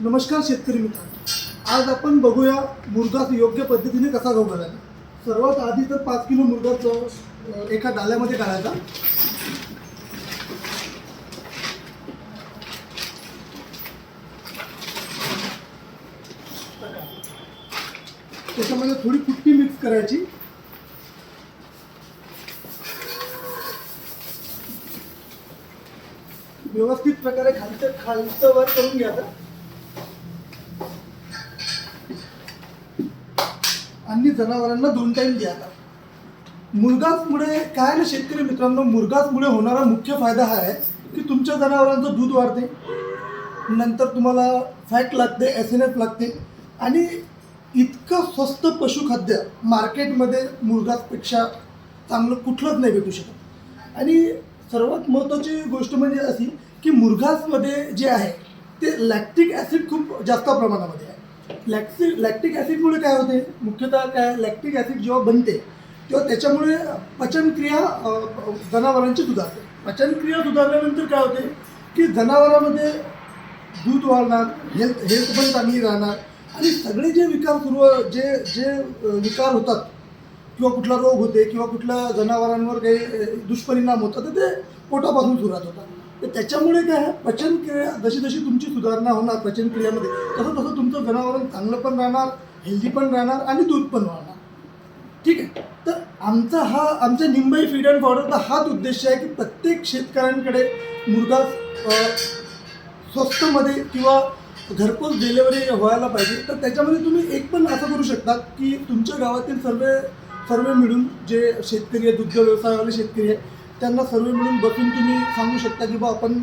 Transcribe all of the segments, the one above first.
नमस्कार शेतकरी मित्रांनो, आज आपण बघूया मुरघास योग्य पद्धतीने कसा गहू करायचा. सर्वात आधी तर 5 किलो मुरघास एका डाल्यामध्ये काढायचा. त्याच्यामध्ये थोडी कुट्टी मिक्स करायची. व्यवस्थित प्रकारे खालचं वर करून घ्यायचं आणि जनावरांना 2 टाइम द्यायचा. मुरघासमुळे काय ना शेतकरी मित्रांनो, मुरघासमुळे होणारा मुख्य फायदा हा आहे की तुमच्या जनावरांचं दूध वाढते, नंतर तुम्हाला फॅट लागते, SNF लागते आणि इतकं स्वस्त पशुखाद्य मार्केटमध्ये मुरघासपेक्षा चांगलं कुठलंच नाही भेटू शकत. आणि सर्वात महत्त्वाची गोष्ट म्हणजे अशी की मुरघासमध्ये जे आहे ते लॅक्टिक ॲसिड खूप जास्त प्रमाणामध्ये आहे. लॅक्टिक ॲसिडमुळे काय होते, मुख्यतः काय, लॅक्टिक ॲसिड जेव्हा बनते तेव्हा त्याच्यामुळे पचनक्रिया जनावरांची सुधारते. पचनक्रिया सुधारल्यानंतर काय होते की जनावरांमध्ये दूध वाढणार, हेल्थ पण चांगली राहणार आणि सगळे जे विकार जे विकार होतात किंवा कुठला रोग होते किंवा कुठल्या जनावरांवर काही दुष्परिणाम होतात तर ते पोटापासून सुरुवात होतात. तर त्याच्यामुळे काय आहे, पचनक्रिया जशी जशी तुमची सुधारणा होणार पचनक्रियामध्ये तसं तसं तुमचं जनावर चांगलं पण राहणार, हेल्दी पण राहणार आणि दूध पण वाढणार. ठीक आहे. तर आमच्या निंबाई फीड अँड पावडरचा हाच उद्देश आहे की प्रत्येक शेतकऱ्यांकडे मुरघास स्वस्तमध्ये किंवा घरपोच डिलेवरी व्हायला पाहिजे. तर त्याच्यामध्ये तुम्ही एक पण असं करू शकता की तुमच्या गावातील सर्व मिळून जे शेतकरी आहे, दुग्ध व्यवसायावाले शेतकरी आहे, त्यांना सर्व मिळून बसून तुम्ही सांगू शकता की बा आपण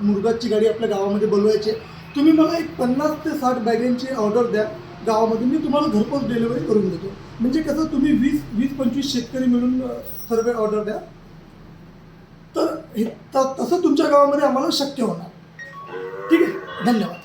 मुरघासची गाडी आपल्या गावामध्ये बोलवायची आहे. तुम्ही मला एक 50 ते 60 बॅगेंची ऑर्डर द्या गावामध्ये, मी तुम्हाला घरपोच डिलिव्हरी करून देतो. म्हणजे कसं तुम्ही 20-25 शेतकरी मिळून सर्व ऑर्डर द्या, तर तसं तुमच्या गावामध्ये आम्हाला शक्य होणार. ठीक आहे. धन्यवाद.